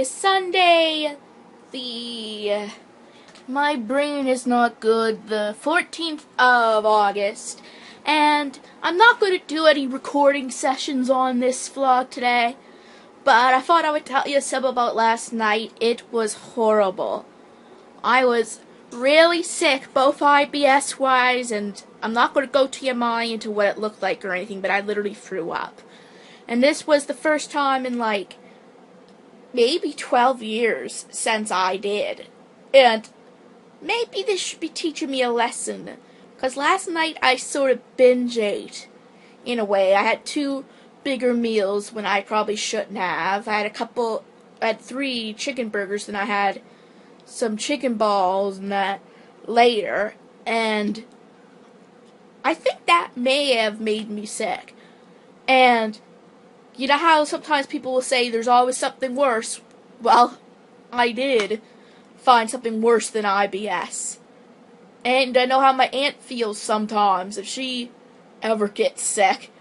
is Sunday, my brain is not good, the 14th of August, and I'm not going to do any recording sessions on this vlog today, but I thought I would tell you some about last night. It was horrible. I was really sick, both IBS-wise, and I'm not going to go TMI into what it looked like or anything, but I literally threw up. And this was the first time in, like, maybe 12 years since I did. And maybe this should be teaching me a lesson, because last night I sort of binge ate, in a way. I had 2 bigger meals when I probably shouldn't have. I had 3 chicken burgers, and I had some chicken balls and that later, and I think that may have made me sick. And you know how sometimes people will say there's always something worse? Well, I did find something worse than IBS. And I know how my aunt feels sometimes if she ever gets sick.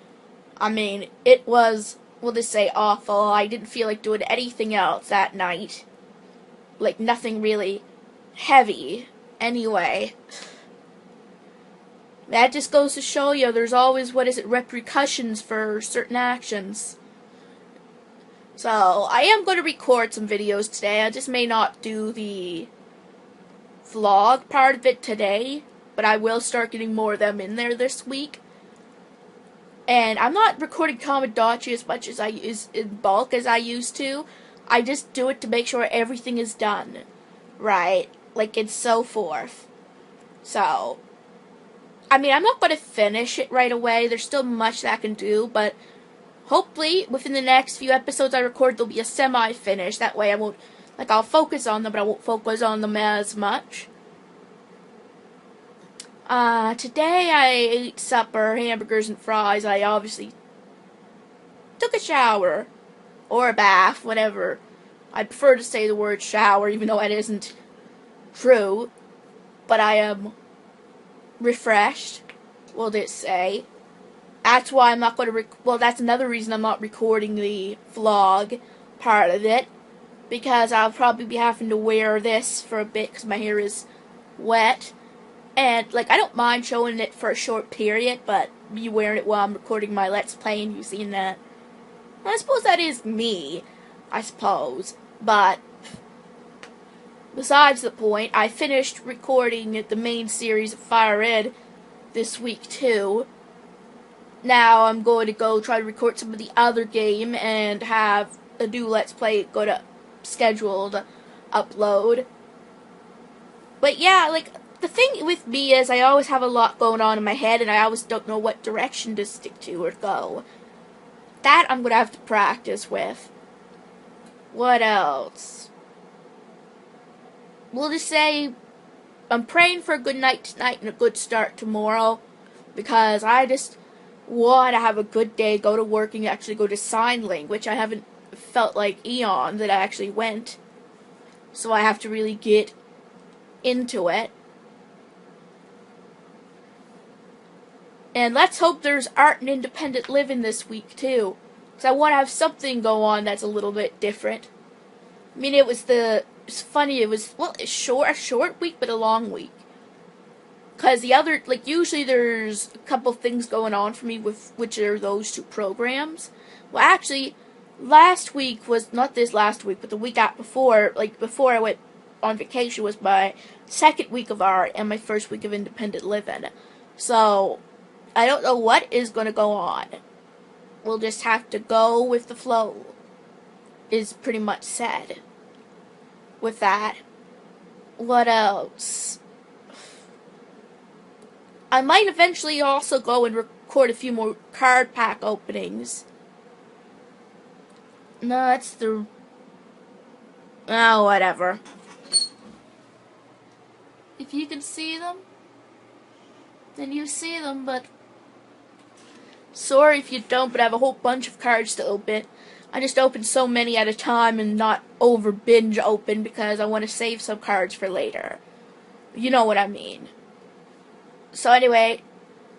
I mean, it was, we'll just say, awful. I didn't feel like doing anything else that night. Like, nothing really heavy. Anyway, that just goes to show you there's always, repercussions for certain actions. So, I am going to record some videos today. I just may not do the vlog part of it today, but I will start getting more of them in there this week. And I'm not recording Tomodachi as much as in bulk as I used to. I just do it to make sure everything is done right, like, and so forth. So, I mean, I'm not going to finish it right away. There's still much that I can do, but hopefully within the next few episodes I record, there'll be a semi-finish. That way I won't, like, I'll focus on them, but I won't focus on them as much. Today I ate supper, hamburgers and fries. I obviously took a shower. Or a bath, whatever. I prefer to say the word shower, even though it isn't true. But I am refreshed, we'll just say. That's why I'm not going to well, that's another reason I'm not recording the vlog part of it. Because I'll probably be having to wear this for a bit, because my hair is wet. And, like, I don't mind showing it for a short period, but me wearing it while I'm recording my Let's Play and you seeing that, I suppose that is me, I suppose, but besides the point, I finished recording the main series of Fire Red this week too. Now I'm going to go try to record some of the other game and have a new Let's Play go to scheduled upload. But yeah, like, the thing with me is I always have a lot going on in my head and I always don't know what direction to stick to or go. That I'm going to have to practice with. What else? We'll just say I'm praying for a good night tonight and a good start tomorrow. Because I just want to have a good day, go to work and actually go to sign language. I haven't felt like eon that I actually went. So I have to really get into it. And let's hope there's art and independent living this week, too. Because I want to have something go on that's a little bit different. I mean, it's funny, it was, well, a short week, but a long week. Because the other, like, usually there's a couple things going on for me, with which are those 2 programs. Well, actually, last week was, not this last week, but the week before, like, before I went on vacation, was my 2nd week of art and my 1st week of independent living. So I don't know what is going to go on. We'll just have to go with the flow, is pretty much said. With that, what else? I might eventually also go and record a few more card pack openings. No, that's the... Oh, whatever. If you can see them, then you see them, but sorry if you don't, but I have a whole bunch of cards to open. I just opened so many at a time and not over binge open because I want to save some cards for later. You know what I mean. So anyway,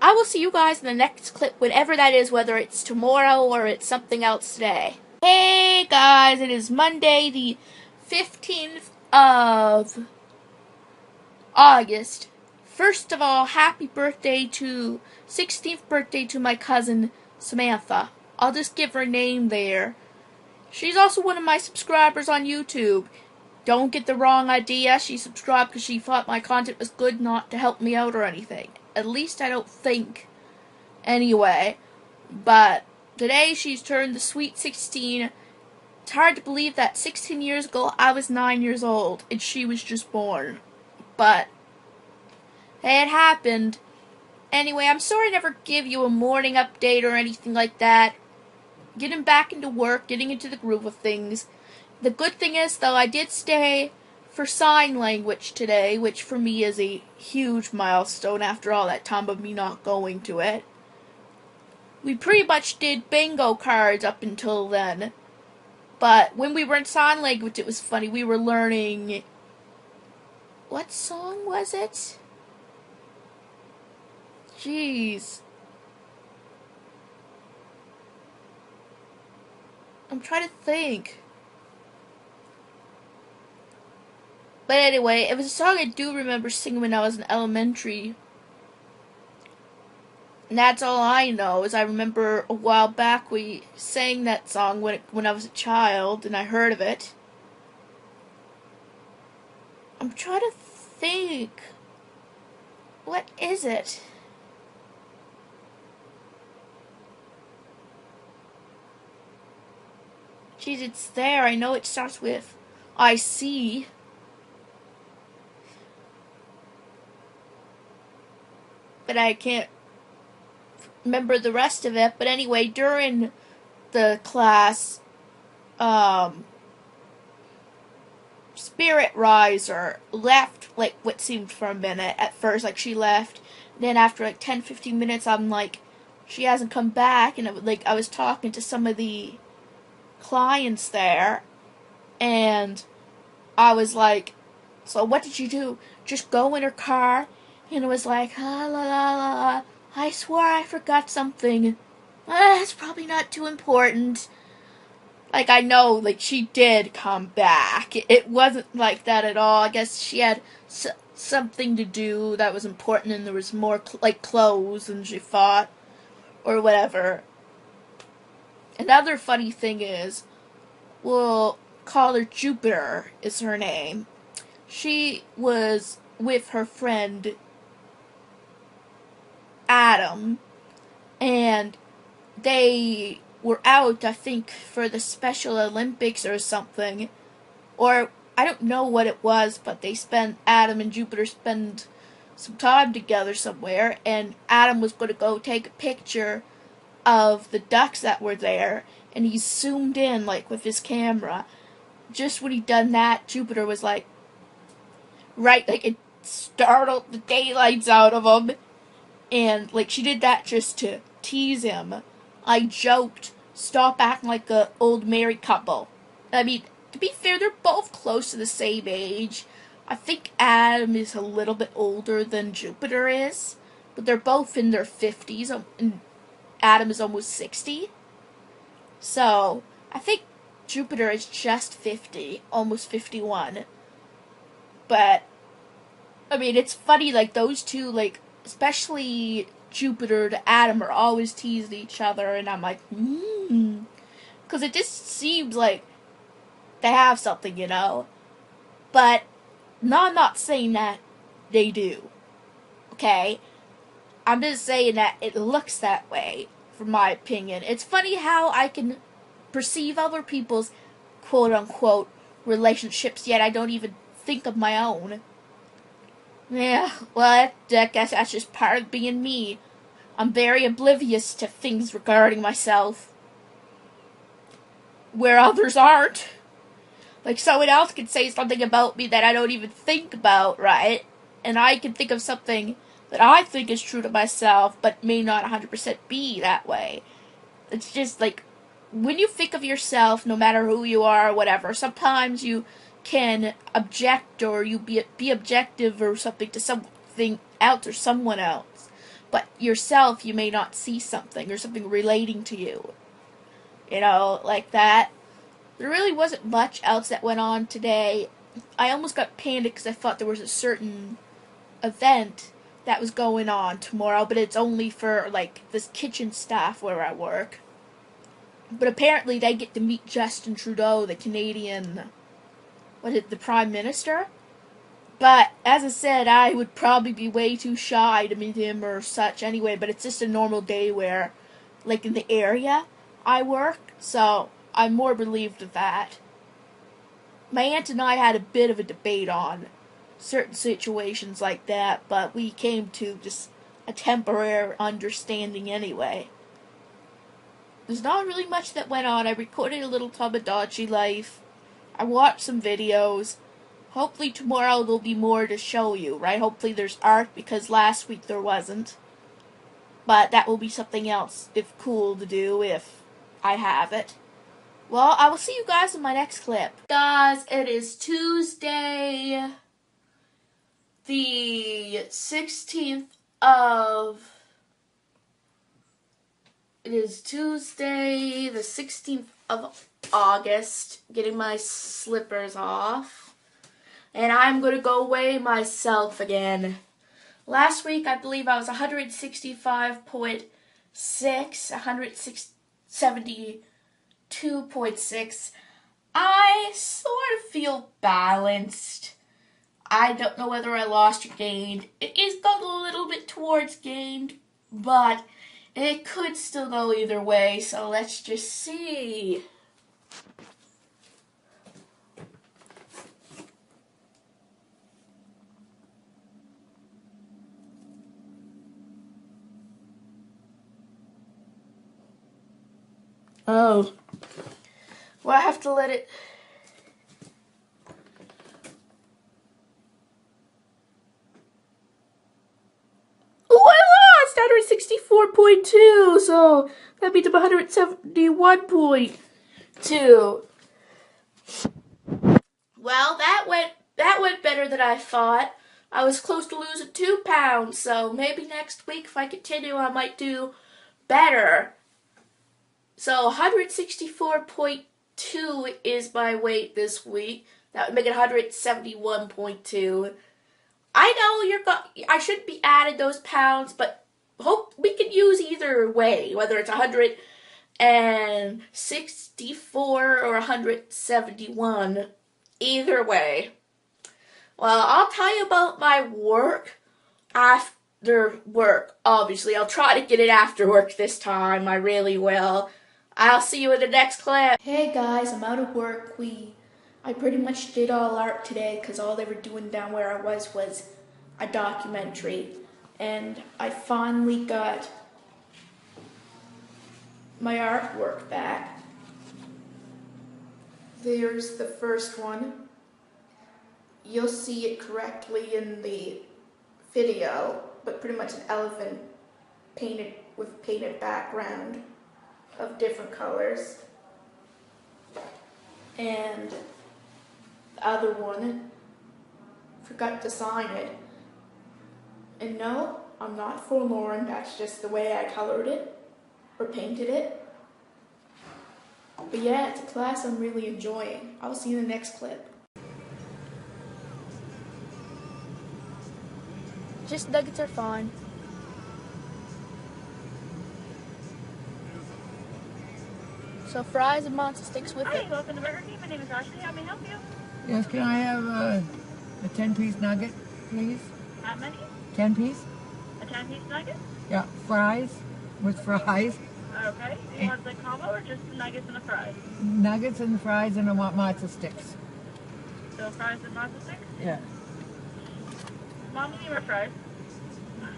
I will see you guys in the next clip, whenever that is, whether it's tomorrow or it's something else today. Hey guys, it is Monday the 15th of August. First of all, happy birthday 16th birthday to my cousin Samantha. I'll just give her name there. She's also one of my subscribers on YouTube. Don't get the wrong idea, she subscribed because she thought my content was good, not to help me out or anything. At least I don't think. Anyway, but today she's turned the sweet 16. It's hard to believe that 16 years ago I was 9 years old and she was just born. But hey, it happened. Anyway, I'm sorry I never give you a morning update or anything like that. Getting back into work, getting into the groove of things. The good thing is, though, I did stay for sign language today, which for me is a huge milestone after all that time of me not going to it. We pretty much did bingo cards up until then. But when we were in sign language, it was funny. We were learning... What song was it? Jeez. I'm trying to think. But anyway, it was a song I do remember singing when I was in elementary. And that's all I know, is I remember a while back we sang that song when I was a child, and I heard of it. I'm trying to think. What is it? Jeez, it's there. I know it starts with I see. But I can't remember the rest of it. But anyway, during the class, Spirit Riser left, like, what seemed for a minute at first, like, she left. Then after, like, 10-15 minutes, I'm like, she hasn't come back, and I was talking to some of the clients there, and I was like, so what did you do? Just go in her car? And it was like, ah, la, la, la, I swore I forgot something. It's probably not too important. Like, I know, like, she did come back. It wasn't like that at all. I guess she had something to do that was important, and there was more, like, clothes than she thought, or whatever. Another funny thing is, we'll call her Jupiter, is her name. She was with her friend Adam, and they were out, I think, for the Special Olympics or something, or I don't know what it was, but Adam and Jupiter spend some time together somewhere, and Adam was going to go take a picture of the ducks that were there, and he zoomed in, like, with his camera. Just when he'd done that, Jupiter was like, right, like, it startled the daylights out of him. And, like, she did that just to tease him. I joked, stop acting like an old married couple. I mean, to be fair, they're both close to the same age. I think Adam is a little bit older than Jupiter is. But they're both in their 50s, and Adam is almost 60. So, I think Jupiter is just 50, almost 51. But, I mean, it's funny, like, those two, like, especially Jupiter to Adam are always teasing each other, and I'm like, because it just seems like they have something, you know. But, no, I'm not saying that they do, okay? I'm just saying that it looks that way, from my opinion. It's funny how I can perceive other people's quote-unquote relationships, yet I don't even think of my own. Yeah, well, I guess that's just part of being me. I'm very oblivious to things regarding myself, where others aren't. Like, someone else could say something about me that I don't even think about, right? And I can think of something that I think is true to myself, but may not 100% be that way. It's just, like, when you think of yourself, no matter who you are or whatever, sometimes you can object or you be objective or something to something else or someone else. But yourself, you may not see something or something relating to you. like that. There really wasn't much else that went on today. I almost got panicked because I thought there was a certain event that was going on tomorrow, but it's only for, like, this kitchen staff where I work. But apparently they get to meet Justin Trudeau, the Canadian, the Prime Minister? But, as I said, I would probably be way too shy to meet him or such anyway, but it's just a normal day where, like, in the area I work, so I'm more relieved of that. My aunt and I had a bit of a debate on certain situations like that, but we came to just a temporary understanding anyway. There's not really much that went on. I recorded a little Tamagotchi life. I watched some videos. Hopefully tomorrow there'll be more to show you, right? Hopefully there's art, because last week there wasn't. But that will be something else, if cool to do, if I have it. Well, I will see you guys in my next clip. Guys, it is Tuesday, the 16th of... It is Tuesday, the 16th of August, getting my slippers off. And I'm going to go weigh myself again. Last week, I believe I was 165.6, 172.6. I sort of feel balanced. I don't know whether I lost or gained. It is going a little bit towards gained, but it could still go either way, so let's just see. Oh. Well, I have to let it... Oh, I lost! 164.2, so that means I'm 171.2. Well, that went better than I thought. I was close to losing 2 pounds, so maybe next week, if I continue, I might do better. So 164.2 is my weight this week. That would make it 171.2. I know I shouldn't be adding those pounds, but hope we can use either way, whether it's 164 or 171. Either way. Well, I'll tell you about my work after work. Obviously, I'll try to get it after work this time. I really will. I'll see you in the next clip. Hey guys, I'm out of work. I pretty much did all art today because all they were doing down where I was a documentary. And I finally got my artwork back. There's the first one. You'll see it correctly in the video, but pretty much an elephant painted with painted background of different colors. And the other one, forgot to sign it. And no, I'm not forlorn, that's just the way I colored it, or painted it. But yeah, it's a class I'm really enjoying. I'll see you in the next clip. Just nuggets are fine. So fries and monster sticks with it. Hi, welcome to Burger King. My name is Ashley. How may I help you? Yes, can I have a 10-piece nugget, please? How many? 10-piece? A 10-piece nugget? Yeah, fries with fries. Okay. Do you want the combo or just the nuggets and the fries? Nuggets and fries, and I want matzo sticks. So fries and matzo sticks? Yeah. Small, medium, or fries?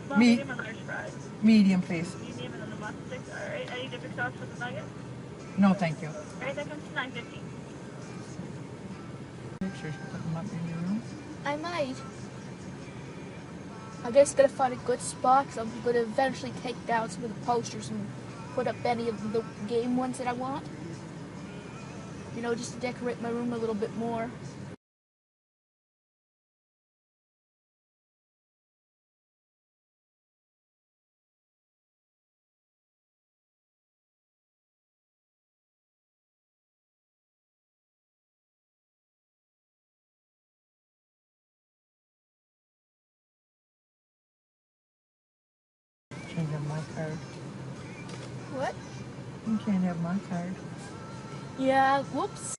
Small, Me- medium, or large fries? Medium, please. Medium and then the matzo sticks. Alright. Any dipping sauce for the nuggets? No, thank you. Alright, that comes to $9.50. Pictures, put them up in your room. I might. I just gotta find a good spot, because I'm gonna eventually take down some of the posters and put up any of the game ones that I want. Just to decorate my room a little bit more. card. What? You can't have my card. Yeah, whoops.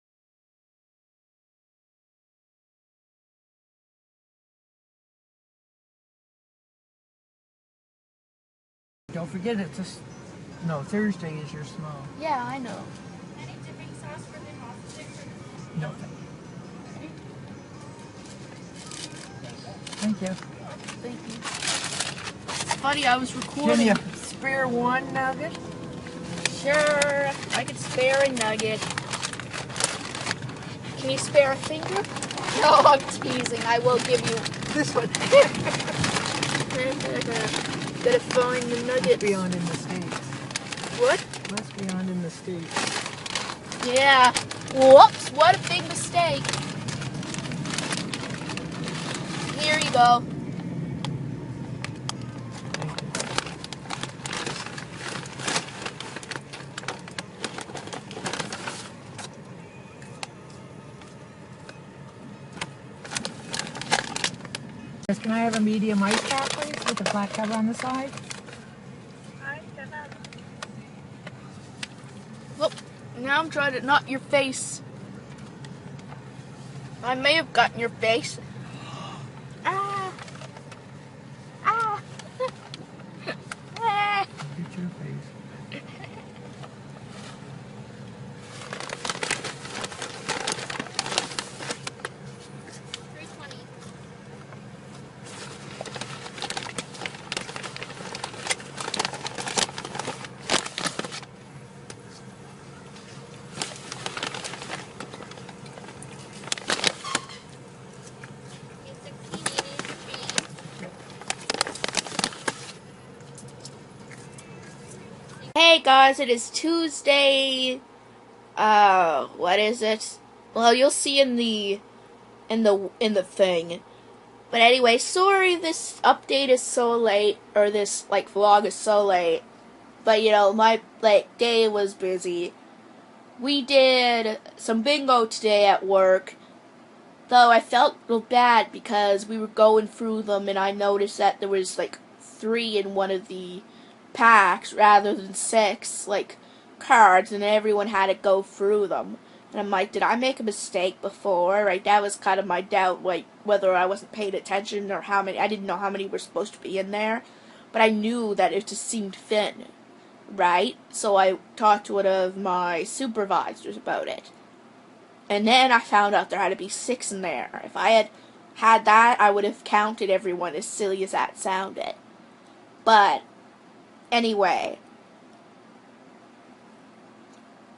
Don't forget it's no, Thursday is your small. Yeah, I know. Any dipping sauce for the hot sticks? No, thank you. Thank you. It's funny, I was Can recording. you spare one nugget? Sure, I could spare a nugget. Can you spare a finger? No, I'm teasing. I will give you. This one. Gotta find the nugget. Beyond in the States. What? Must be on in the States. Yeah. Whoops, what a big mistake. Here you go. Thank you. Can I have a medium ice cap, please, with the flat cover on the side? Alright, step up. Whoop. Now I'm trying to not your face. I may have gotten your face. Ah. Ah. Ah. Get your face. Hey guys, it is Tuesday. What is it? Well, you'll see in the thing. But anyway, sorry this update is so late, or this vlog is so late. But you know, my day was busy. We did some bingo today at work. Though I felt real bad because we were going through them and I noticed that there was 3 in one of the packs rather than 6 cards, and everyone had to go through them. And I'm like, did I make a mistake before? That was kind of my doubt, whether I wasn't paying attention or how many. I didn't know how many were supposed to be in there, but I knew that it just seemed thin, right? So I talked to one of my supervisors about it. And then I found out there had to be 6 in there. If I had that, I would have counted everyone, as silly as that sounded. But anyway,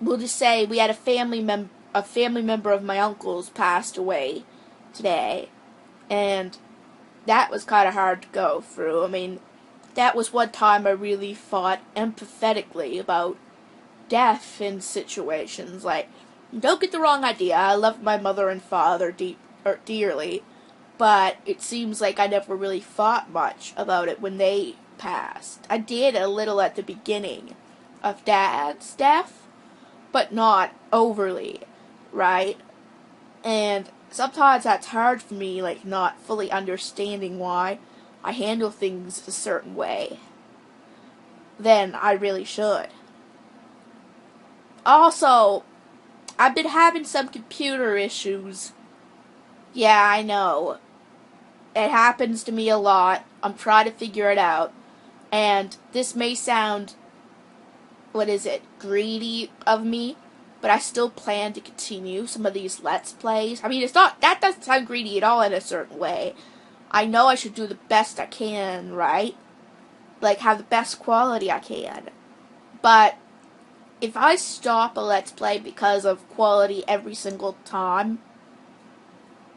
we'll just say we had a family member of my uncle's passed away today, and that was kind of hard to go through. I mean, that was one time I really thought empathetically about death in situations. Don't get the wrong idea, I love my mother and father dearly, but it seems like I never really thought much about it when they passed. I did a little at the beginning of Dad's death, but not overly, right? And sometimes that's hard for me, not fully understanding why I handle things a certain way than I really should. Also, I've been having some computer issues. Yeah, I know. It happens to me a lot. I'm trying to figure it out. And this may sound, greedy of me, but I still plan to continue some of these Let's Plays. I mean, that doesn't sound greedy at all in a certain way. I know I should do the best I can, right? Have the best quality I can. But if I stop a Let's Play because of quality every single time,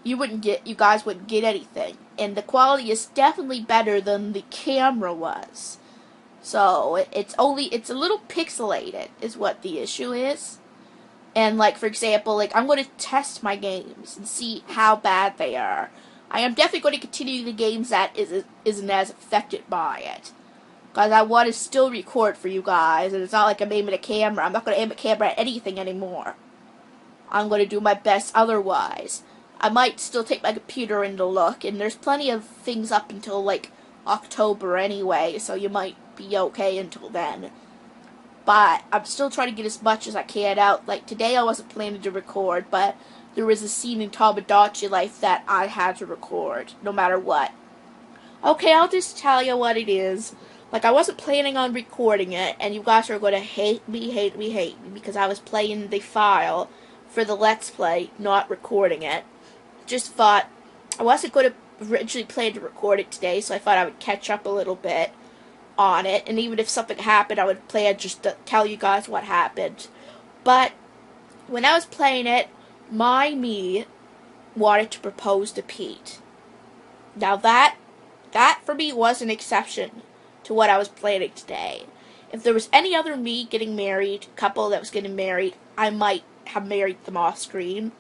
you guys wouldn't get anything. And the quality is definitely better than the camera was. So, it's a little pixelated, is what the issue is. And, for example, I'm going to test my games and see how bad they are. I am definitely going to continue the games that isn't as affected by it. Because I want to still record for you guys, and it's not like I'm aiming a camera. I'm not going to aim a camera at anything anymore. I'm going to do my best otherwise. I might still take my computer in to look, and there's plenty of things up until, October anyway, so you might be okay until then. But I'm still trying to get as much as I can out. Like, today I wasn't planning to record, but there was a scene in Tamagotchi Life that I had to record, no matter what. Okay, I'll just tell you what it is. Like, I wasn't planning on recording it, and you guys are going to hate me, because I was playing the file for the Let's Play, not recording it. Just thought, I wasn't going to originally plan to record it today, so I thought I would catch up a little bit on it, and even if something happened, I would plan just to tell you guys what happened. But, when I was playing it, my me wanted to propose to Pete. Now that for me was an exception to what I was planning today. If there was any other me getting married, couple that was getting married, I might have married them off screen,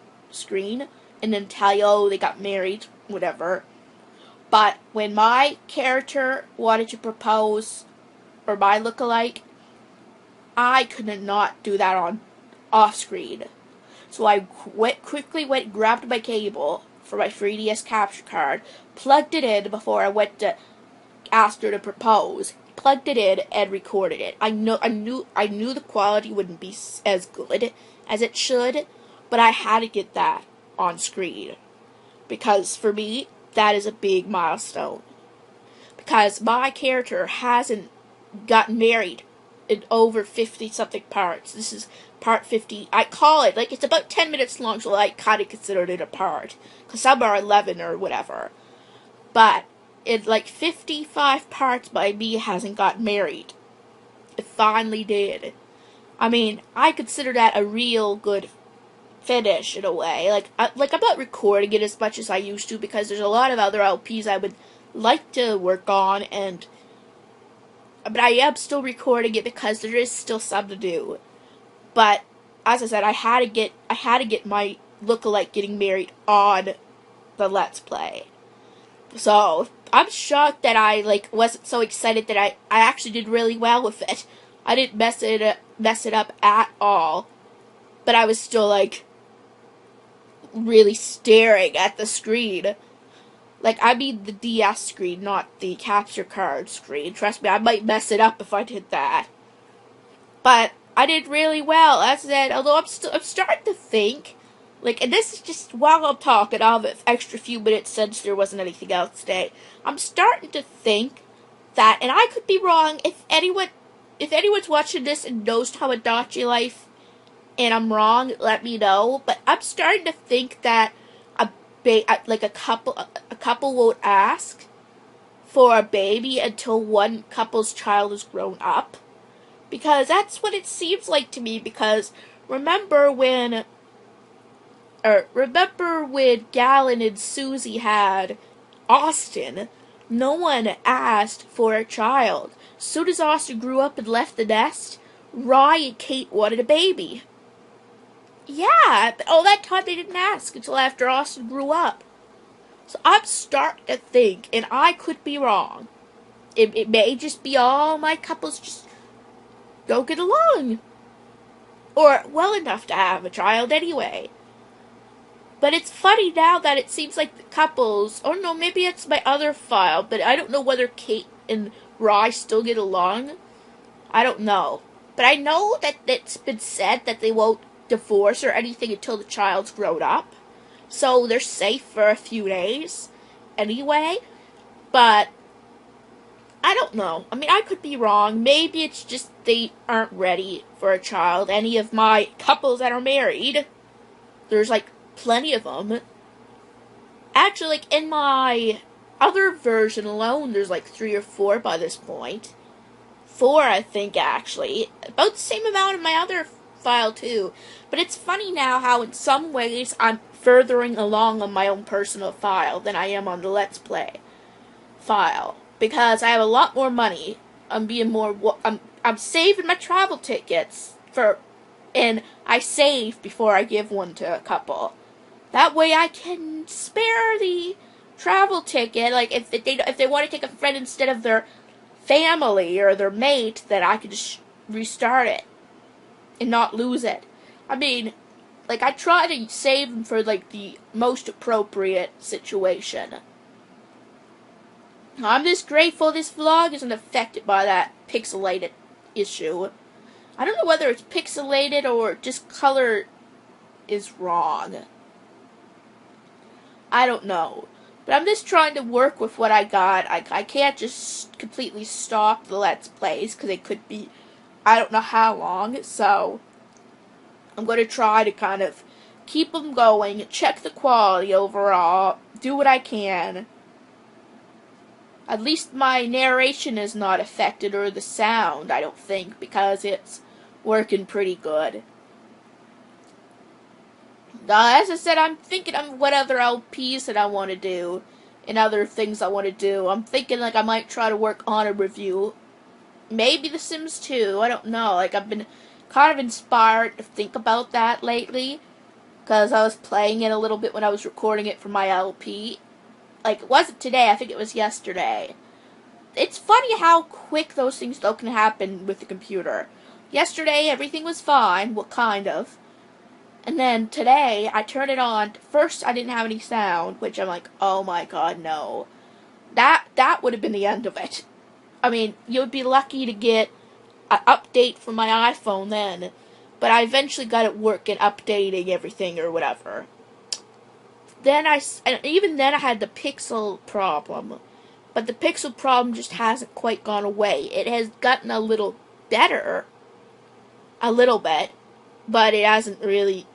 and then tell you, oh, they got married, whatever. But when my character wanted to propose, or my lookalike, I could not do that on off screen. So I quickly grabbed my cable for my 3DS capture card, plugged it in before I went to ask her to propose, plugged it in, and recorded it. I knew the quality wouldn't be as good as it should, but I had to get that on screen. Because for me, that is a big milestone. Because my character hasn't gotten married in over 50-something parts. This is part 50. I call it, like, it's about 10 minutes long, so I kind of considered it a part. Because some are 11 or whatever. But, in like 55 parts, my me hasn't got married. It finally did. I mean, I consider that a real good finish, in a way. Like, I'm not recording it as much as I used to, because there's a lot of other LPs I would like to work on, but I am still recording it because there is still some to do. But as I said, I had to get my lookalike getting married on the Let's Play. So I'm shocked that I wasn't so excited that I actually did really well with it. I didn't mess it up at all. But I was still really staring at the screen. I mean the DS screen, not the capture card screen. Trust me, I might mess it up if I did that. But I did really well. As I said, although I'm starting to think, and this is just while I'm talking, I'll have an extra few minutes since there wasn't anything else today. I'm starting to think that, and I could be wrong, if anyone's watching this and knows Tamagotchi Life, and I'm wrong, let me know. But I'm starting to think that a couple won't ask for a baby until one couple's child is grown up, because that's what it seems like to me. Because remember when Galen and Susie had Austin, no one asked for a child. Soon as Austin grew up and left the nest, Rye and Kate wanted a baby. Yeah, but all that time they didn't ask until after Austin grew up. So I'm starting to think, and I could be wrong, it may just be all my couples just don't get along. Or well enough to have a child anyway. But it's funny now that it seems like the couples, or no, maybe it's my other file, but I don't know whether Kate and Rye still get along. I don't know. But I know that it's been said that they won't divorce or anything until the child's grown up. So they're safe for a few days anyway. But I don't know. I mean, I could be wrong. Maybe it's just they aren't ready for a child. Any of my couples that are married, there's plenty of them. Actually, in my other version alone, there's 3 or 4 by this point. 4, I think, actually. About the same amount in my other file, too. But it's funny now how in some ways I'm furthering along on my own personal file than I am on the Let's Play file. Because I have a lot more money. I'm saving my travel tickets and I save before I give one to a couple. That way I can spare the travel ticket. If they want to take a friend instead of their family or their mate, then I can just restart it and not lose it. I mean, I try to save them for the most appropriate situation. I'm just grateful this vlog isn't affected by that pixelated issue. I don't know whether it's pixelated or just color is wrong. I don't know. But I'm just trying to work with what I got. I can't just completely stop the Let's Plays because it could be, I don't know how long. So I'm going to try to kind of keep them going, check the quality overall, do what I can. At least my narration is not affected, or the sound, I don't think, because it's working pretty good. As I said, I'm thinking of what other LPs that I want to do, and other things I want to do. I'm thinking, like, I might try to work on a review. Maybe The Sims 2, I don't know. Like, I've been kind of inspired to think about that lately, because I was playing it a little bit when I was recording it for my LP. Like, it wasn't today, I think it was yesterday. It's funny how quick those things though can happen with the computer. Yesterday, everything was fine, well, kind of. And then today, I turned it on. First, I didn't have any sound, which I'm like, oh my god, no. That would have been the end of it. I mean, you would be lucky to get an update from my iPhone then. But I eventually got it working, updating everything or whatever. And even then I had the pixel problem. But the pixel problem just hasn't quite gone away. It has gotten a little better. A little bit. But it hasn't really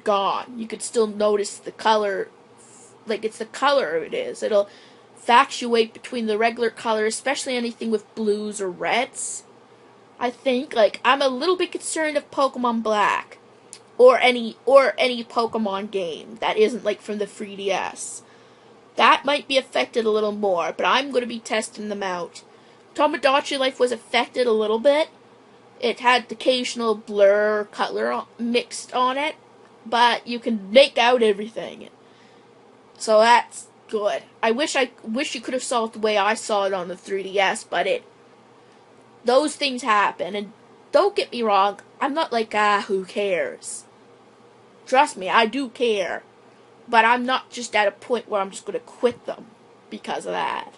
gone. You could still notice the color. Like, it's the color it is. It'll fluctuate between the regular color, especially anything with blues or reds. I think, like, I'm a little bit concerned of Pokemon Black. Or any Pokemon game that isn't, like, from the 3DS. That might be affected a little more, but I'm going to be testing them out. Tamagotchi Life was affected a little bit. It had the occasional blur color mixed on it, but you can make out everything. So that's good. I wish you could have saw it the way I saw it on the 3DS, but those things happen, and don't get me wrong, I'm not like, who cares? Trust me, I do care. But I'm not just at a point where I'm just going to quit them because of that.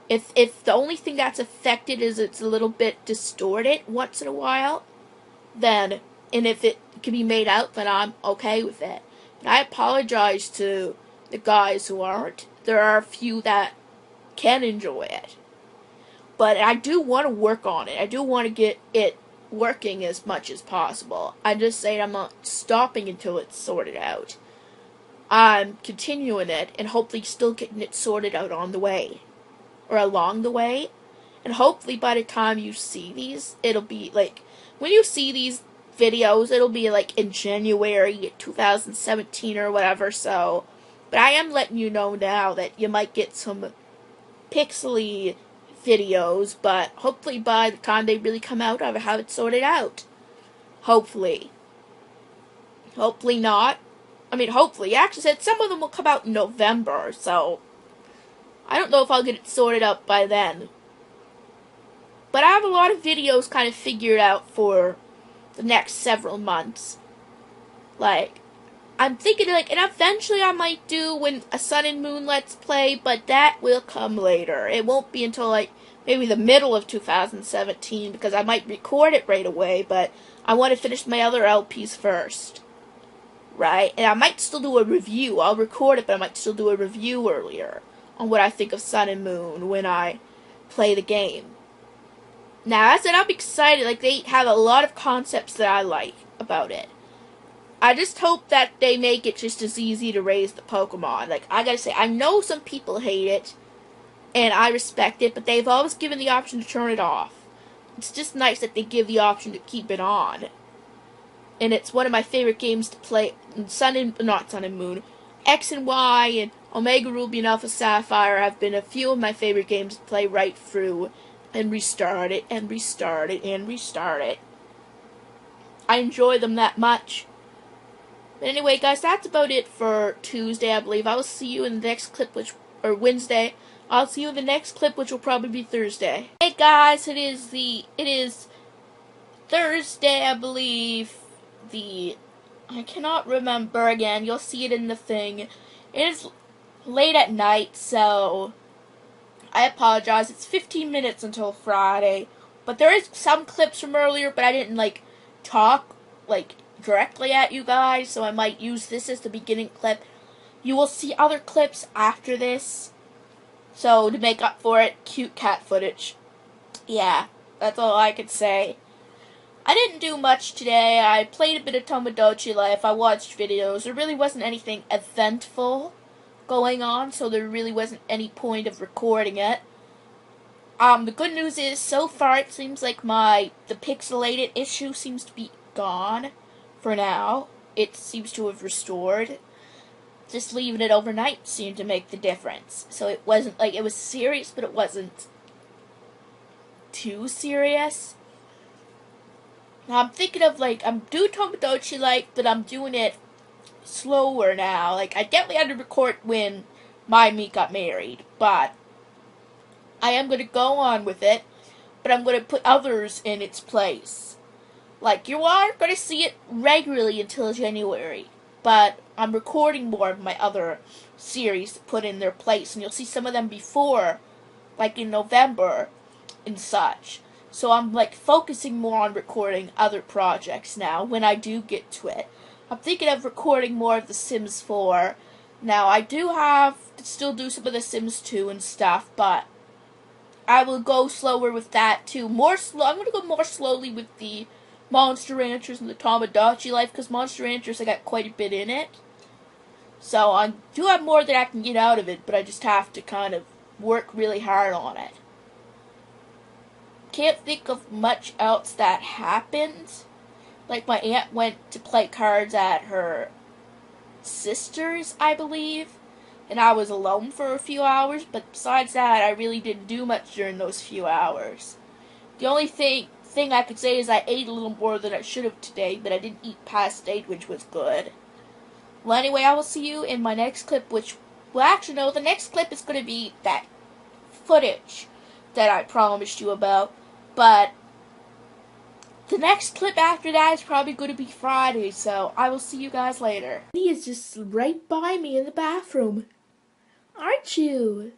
If the only thing that's affected is it's a little bit distorted once in a while, then, and if it can be made out, then I'm okay with it. And I apologize to the guys who aren't. There are a few that can enjoy it. But I do want to work on it. I do want to get it working as much as possible. I'm just saying I'm not stopping until it's sorted out. I'm continuing it and hopefully still getting it sorted out on the way. Or along the way. And hopefully by the time you see these, it'll be like, when you see these videos, it'll be like in January 2017 or whatever, so. But I am letting you know now that you might get some pixely videos, but hopefully by the time they really come out, I'll have it sorted out. Hopefully. Hopefully not. I mean, hopefully. You actually said some of them will come out in November, so I don't know if I'll get it sorted out by then. But I have a lot of videos kind of figured out for the next several months. Like, I'm thinking, like, and eventually I might do when a Sun and Moon Let's Play, but that will come later. It won't be until, like, maybe the middle of 2017, because I might record it right away, but I want to finish my other LPs first. Right? And I might still do a review. I'll record it, but I might still do a review earlier on what I think of Sun and Moon when I play the game. Now, as I said, I'm excited. Like, they have a lot of concepts that I like about it. I just hope that they make it just as easy to raise the Pokemon. Like, I gotta say, I know some people hate it, and I respect it, but they've always given the option to turn it off. It's just nice that they give the option to keep it on. And it's one of my favorite games to play. Not Sun and Moon. X and Y and Omega Ruby and Alpha Sapphire have been a few of my favorite games to play right through. And restart it, and restart it, and restart it. I enjoy them that much. But anyway, guys, that's about it for Tuesday, I believe. I will see you in the next clip, or Wednesday. I'll see you in the next clip, which will probably be Thursday. Hey, guys, it is Thursday, I believe. I cannot remember again. You'll see it in the thing. It is late at night, so I apologize. It's 15 minutes until Friday. But there is some clips from earlier, but I didn't, talk, directly at you guys, so I might use this as the beginning clip. You will see other clips after this. So, to make up for it, cute cat footage. Yeah, that's all I could say. I didn't do much today. I played a bit of Tomodachi Life. I watched videos. There really wasn't anything eventful going on, so there really wasn't any point of recording it. The good news is, so far it seems like the pixelated issue seems to be gone for now. It seems to have restored. Just leaving it overnight seemed to make the difference. So it wasn't it was serious, but it wasn't too serious. Now I'm thinking of I'm doing Tomodachi Life, but I'm doing it slower now. I definitely had to record when my me got married, but I am going to go on with it, but I'm going to put others in its place. You are going to see it regularly until January, but I'm recording more of my other series to put in their place, and you'll see some of them before, in November and such. So I'm focusing more on recording other projects now when I do get to it. I'm thinking of recording more of The Sims 4. Now I do have to still do some of The Sims 2 and stuff, but I will go slower with that too. I'm going to go more slowly with the Monster Ranchers and the Tomodachi Life, because Monster Ranchers, I got quite a bit in it. So I do have more that I can get out of it, but I just have to kind of work really hard on it. Can't think of much else that happened. My aunt went to play cards at her sister's, I believe, and I was alone for a few hours, but besides that, I really didn't do much during those few hours. The only thing I could say is I ate a little more than I should have today, but I didn't eat past 8, which was good. Well, anyway, I will see you in my next clip, the next clip is going to be that footage that I promised you about, but the next clip after that is probably going to be Friday, so I will see you guys later. He is just right by me in the bathroom. Aren't you?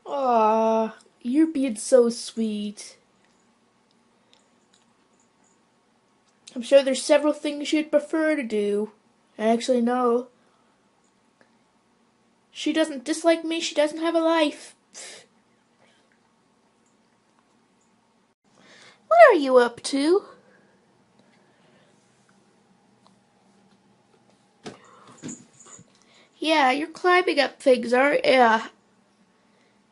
Aww, you're being so sweet. I'm sure there's several things you'd prefer to do. Actually, no. She doesn't dislike me, she doesn't have a life. What are you up to? Yeah, you're climbing up things, aren't you?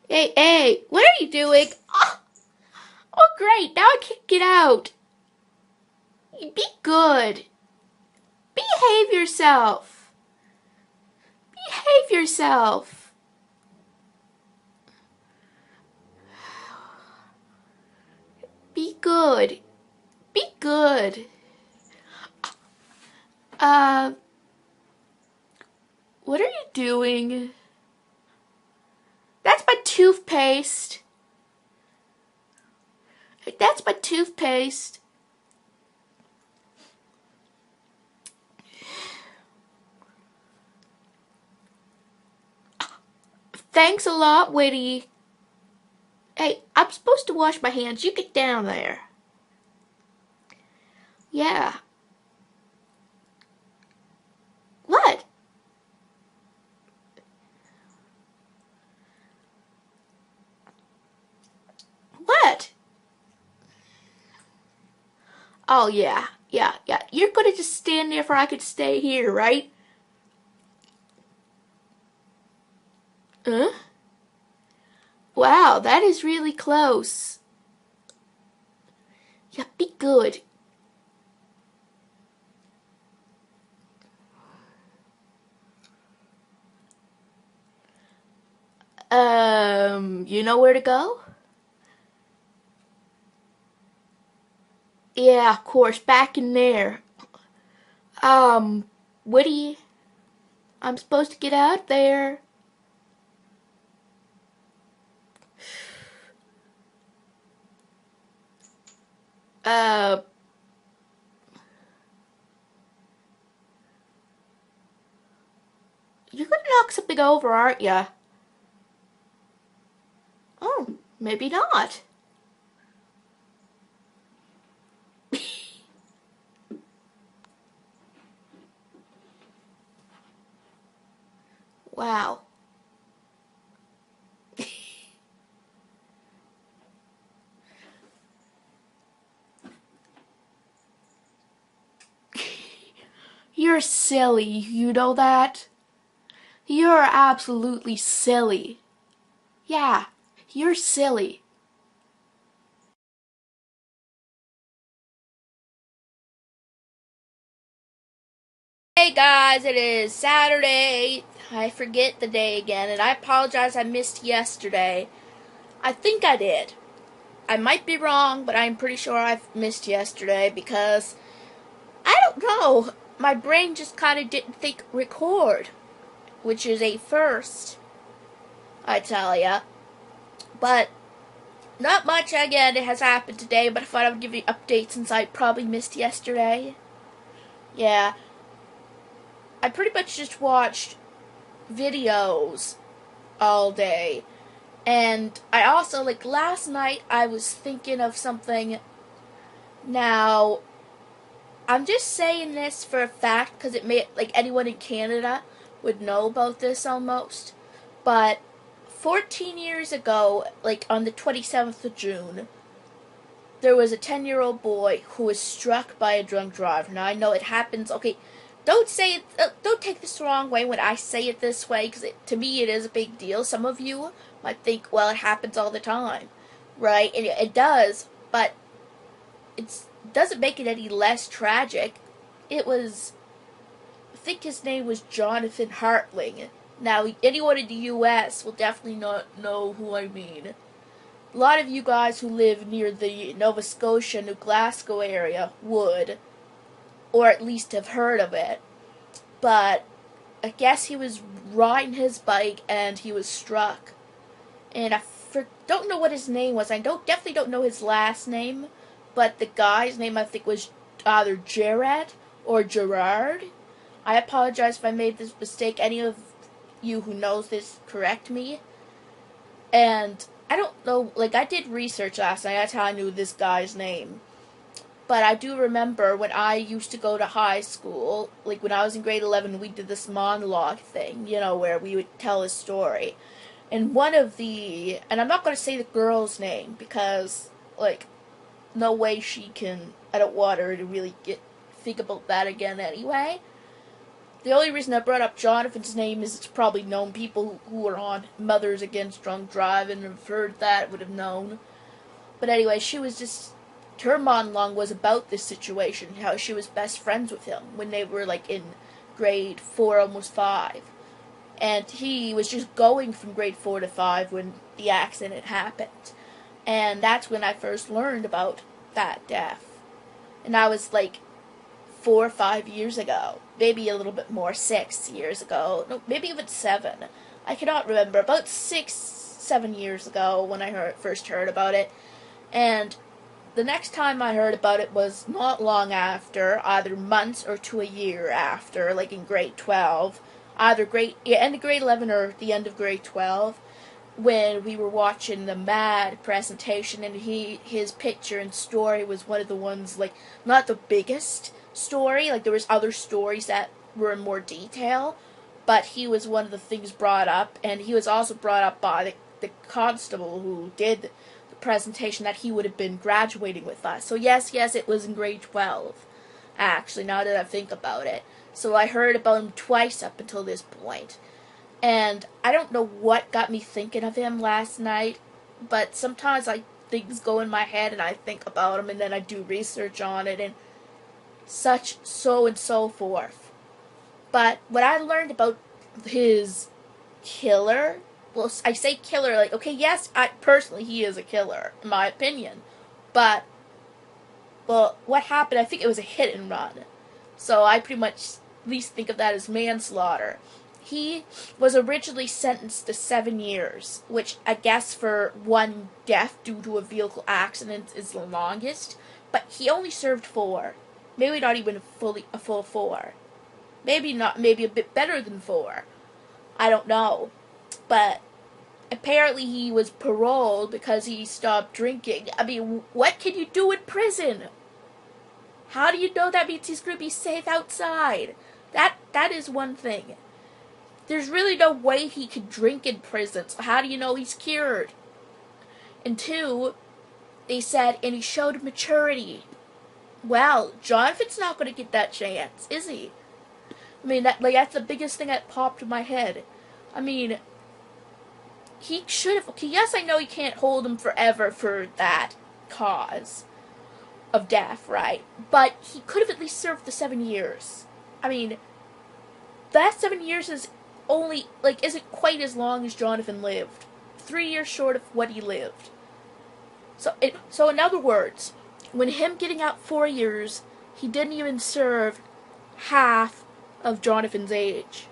Hey, what are you doing? Oh, great, now I can't get out. Be good. Behave yourself. Behave yourself. Be good. Be good. What are you doing? That's my toothpaste. That's my toothpaste. Thanks a lot, Witty. Hey, I'm supposed to wash my hands. You get down there. Yeah. What? What? Oh, yeah. You're gonna just stand there for I could stay here, right? Huh? Wow, that is really close. Yeah, be good. You know where to go? Yeah, of course, back in there. Woody, I'm supposed to get out there. You're gonna knock something over, aren't ya? Maybe not. Wow. You're silly, you know that? You're absolutely silly. Yeah, you're silly. Hey guys, it is Saturday. I forget the day again, and I apologize I missed yesterday. I think I did. I might be wrong, but I'm pretty sure I've missed yesterday because, I don't know, my brain just kind of didn't think record, which is a first, I tell ya. But not much again has happened today, but I thought I would give you updates since I probably missed yesterday. Yeah, I pretty much just watched videos all day. And I also, like, last night I was thinking of something. Now, I'm just saying this for a fact because it may, like, anyone in Canada would know about this almost. But 14 years ago, like on the 27th of June, there was a 10-year-old boy who was struck by a drunk driver. Now, I know it happens. Okay, don't say it, don't take this the wrong way when I say it this way, because to me it is a big deal. Some of you might think, well, it happens all the time, right? And it does, but it doesn't make it any less tragic. It was, I think his name was Jonathan Hartling. Now, anyone in the U.S. will definitely not know who I mean. A lot of you guys who live near the Nova Scotia, New Glasgow area would, or at least have heard of it. But I guess he was riding his bike and he was struck. And I don't know what his name was. Definitely don't know his last name, but the guy's name I think was either Jared or Gerard. I apologize if I made this mistake. Any of you who knows this, correct me. And I don't know, like, I did research last night, that's how I knew this guy's name. But I do remember when I used to go to high school, like when I was in grade 11, we did this monologue thing, you know, where we would tell a story. And and I'm not going to say the girl's name, because, like, no way she can, I don't want her to really think about that again anyway. The only reason I brought up Jonathan's name is it's probably known. People who are on Mothers Against Drunk Driving and have heard that would have known. But anyway, her monologue was about this situation, how she was best friends with him when they were like in grade 4, almost 5. And he was just going from grade 4 to 5 when the accident happened. And that's when I first learned about that death. And I was like 4 or 5 years ago, maybe a little bit more, 6 years ago, no, maybe even 7. I cannot remember. About 6, 7 years ago when I first heard about it, and the next time I heard about it was not long after, either months or to a year after, like in grade 12, either end of grade 11 or the end of grade 12, when we were watching the Mad presentation, and his picture and story was one of the ones, like, not the biggest story, like there was other stories that were in more detail, but he was one of the things brought up, and he was also brought up by the constable who did the presentation that he would have been graduating with us. So yes, it was in grade 12, actually, now that I think about it. So I heard about him twice up until this point. And I don't know what got me thinking of him last night, but sometimes things go in my head and I think about him and then I do research on it and so and so forth. But what I learned about his killer, well, I say killer, like, okay, yes, personally he is a killer, in my opinion. But, well, what happened, I think it was a hit and run. So I pretty much at least think of that as manslaughter. He was originally sentenced to 7 years, which I guess for one death due to a vehicle accident is the longest, but he only served 4. Maybe not even a full 4. Maybe not, maybe a bit better than 4. I don't know. But apparently he was paroled because he stopped drinking. I mean, what can you do in prison? How do you know that means he's going to be safe outside? That is one thing. There's really no way he could drink in prison, so how do you know he's cured? And two, they said, and he showed maturity. Well, Jonathan's not going to get that chance, is he? I mean, that's the biggest thing that popped in my head. I mean, he should have... Yes, I know you can't hold him forever for that cause of death, right? But he could have at least served the 7 years. I mean, that 7 years is only, isn't quite as long as Jonathan lived. 3 years short of what he lived. So in other words, when him getting out 4 years, he didn't even serve half of Jonathan's age.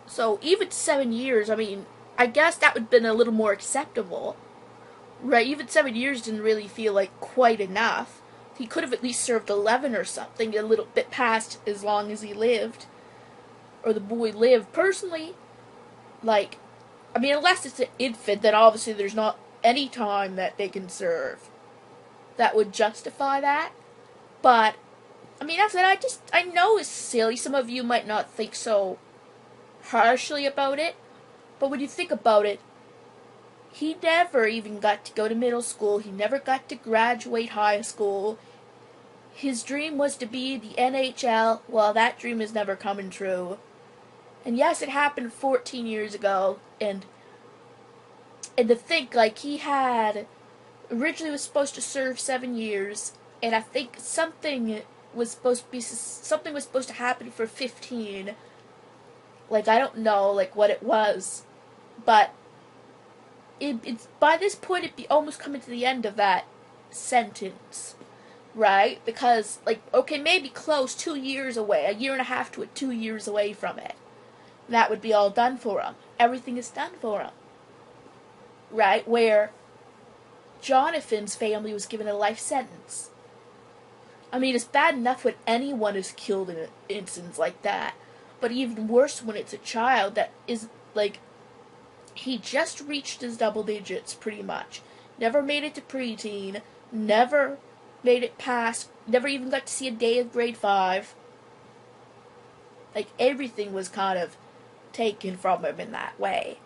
So even 7 years, I mean, I guess that would have been a little more acceptable. Right, even 7 years didn't really feel like quite enough. He could have at least served 11 or something, a little bit past as long as he lived. Or the boy lived. Personally, I mean, unless it's an infant, then obviously there's not any time that they can serve that would justify that. But, I mean, I know it's silly. Some of you might not think so harshly about it. But when you think about it, he never even got to go to middle school. He never got to graduate high school. His dream was to be the NHL. Well, that dream is never coming true. And yes, it happened 14 years ago. And to think, he had... Originally was supposed to serve 7 years. And I think something was supposed to happen for 15. I don't know, what it was. But... It's by this point it'd be almost coming to the end of that sentence, right? Because, okay, maybe close, 2 years away, 1.5 to 2 years away from it. That would be all done for him. Everything is done for him, right? Where Jonathan's family was given a life sentence. I mean, it's bad enough when anyone is killed in an instance like that, but even worse when it's a child that is, he just reached his double digits, pretty much. Never made it to preteen. Never made it past. Never even got to see a day of grade 5. Everything was kind of taken from him in that way.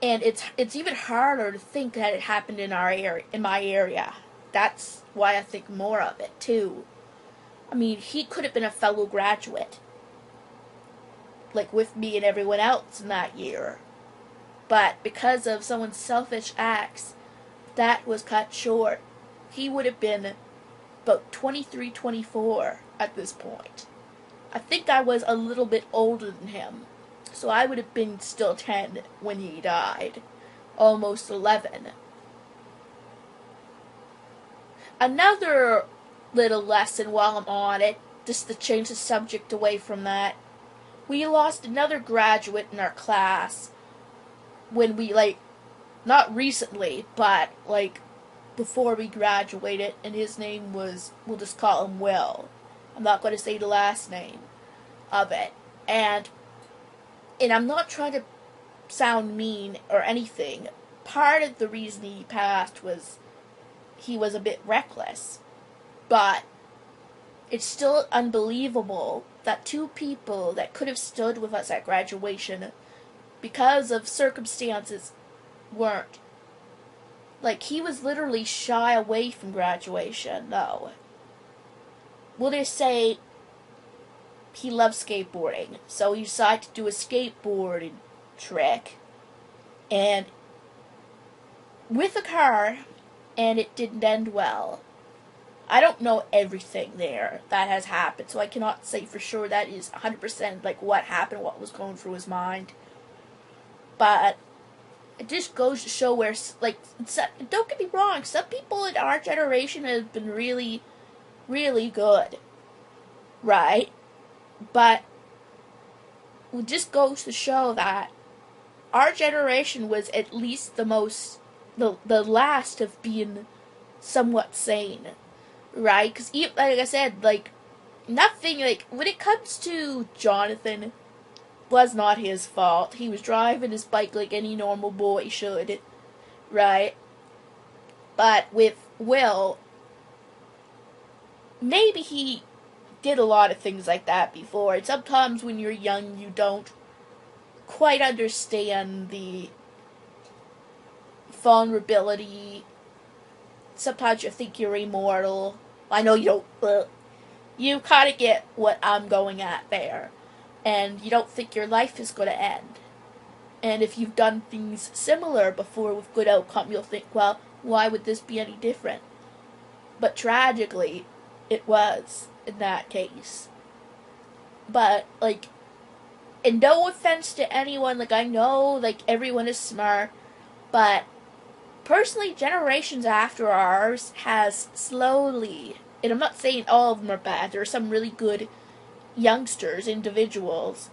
And it's even harder to think that it happened in my area. That's why I think more of it, too. I mean, he could have been a fellow graduate. With me and everyone else in that year. But because of someone's selfish acts, that was cut short. He would have been about 23, 24 at this point. I think I was a little bit older than him. So I would have been still 10 when he died. Almost 11. Another little lesson while I'm on it, just to change the subject away from that. We lost another graduate in our class. When we, not recently, but, before we graduated, and his name was, we'll just call him Will. I'm not going to say the last name of it. And I'm not trying to sound mean or anything. Part of the reason he passed was he was a bit reckless. But it's still unbelievable that 2 people that could have stood with us at graduation, because of circumstances, weren't. He was literally shy away from graduation, though. We'll just say he loved skateboarding, so he decided to do a skateboarding trick, and with a car, and it didn't end well. I don't know everything there that has happened, so I cannot say for sure that is 100% what happened, what was going through his mind. But it just goes to show where, don't get me wrong, some people in our generation have been really, really good, right? But it just goes to show that our generation was at least the last of being somewhat sane, right? Because, like I said, nothing, when it comes to Jonathan, was not his fault. He was driving his bike like any normal boy should, right? But with Will, maybe he did a lot of things like that before. And sometimes when you're young, you don't quite understand the vulnerability. Sometimes you think you're immortal. I know you don't, but you kind of get what I'm going at there. And you don't think your life is going to end. And if you've done things similar before with good outcome, you'll think, well, why would this be any different? But tragically, it was in that case. But, like, and no offense to anyone, like, I know, like, everyone is smart, but personally, generations after ours has slowly, and I'm not saying all of them are bad, there are some really good youngsters, individuals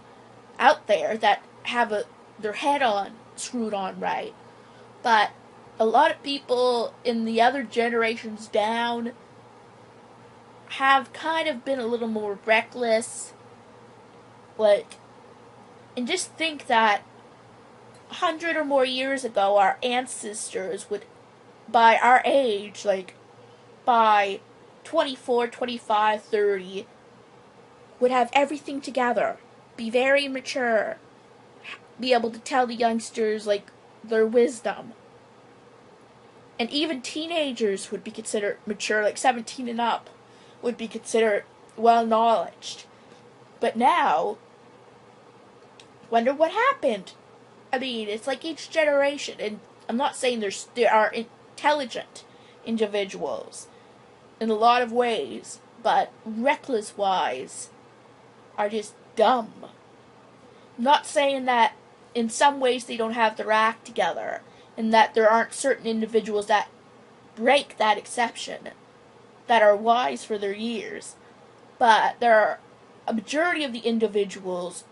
out there that have their head on screwed on right, but a lot of people in the other generations down have kind of been a little more reckless, like, and just think that 100 or more years ago, our ancestors would, by our age, like, by 24, 25, 30, would have everything together, be very mature, be able to tell the youngsters, like, their wisdom. And even teenagers would be considered mature, like 17 and up, would be considered well-knowledged. But now, wonder what happened. I mean, it's like each generation, and I'm not saying there are intelligent individuals in a lot of ways, but reckless-wise are just dumb. I'm not saying that in some ways they don't have their act together, and that there aren't certain individuals that break that exception, that are wise for their years, but there are a majority of the individuals.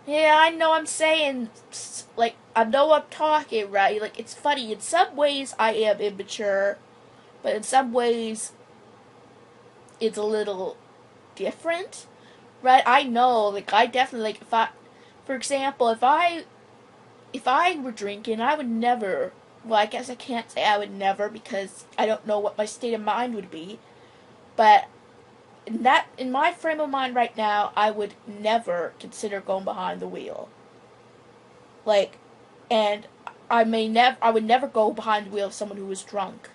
Yeah, I know I'm saying, like, I know I'm talking, right? Like, it's funny, in some ways I am immature, but in some ways it's a little different, right? I know, like, I definitely, like, for example, if I were drinking, I would never, well, I guess I can't say I would never, because I don't know what my state of mind would be, but in my frame of mind right now, I would never consider going behind the wheel. Like, and I would never go behind the wheel of someone who was drunk.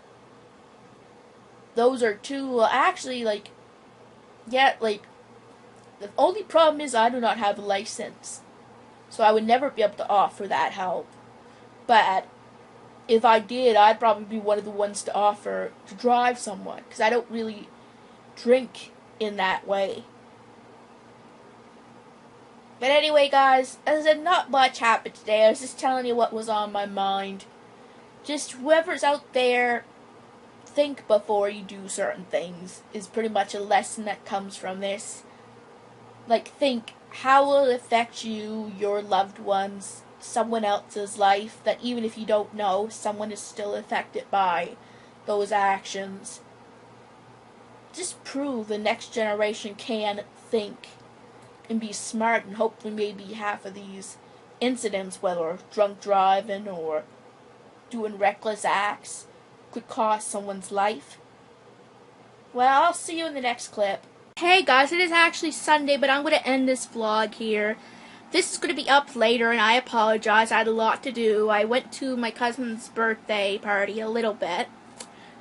Those are two, actually, like, yeah, like, the only problem is I do not have a license. So I would never be able to offer that help. But if I did, I'd probably be one of the ones to offer to drive someone, because I don't really drink in that way. But anyway, guys, as I said, not much happened today. I was just telling you what was on my mind. Just whoever's out there, think before you do certain things is pretty much a lesson that comes from this. Like, think, how will it affect you, your loved ones, someone else's life, that even if you don't know, someone is still affected by those actions. Just prove the next generation can think and be smart, and hopefully maybe half of these incidents, whether drunk driving or doing reckless acts, could cost someone's life. Well, I'll see you in the next clip. Hey guys, it is actually Sunday, but I'm going to end this vlog here. This is going to be up later, and I apologize. I had a lot to do. I went to my cousin's birthday party a little bit.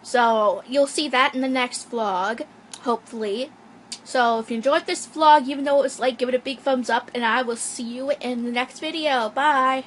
So, you'll see that in the next vlog, hopefully. So, if you enjoyed this vlog, even though it was late, give it a big thumbs up, and I will see you in the next video. Bye!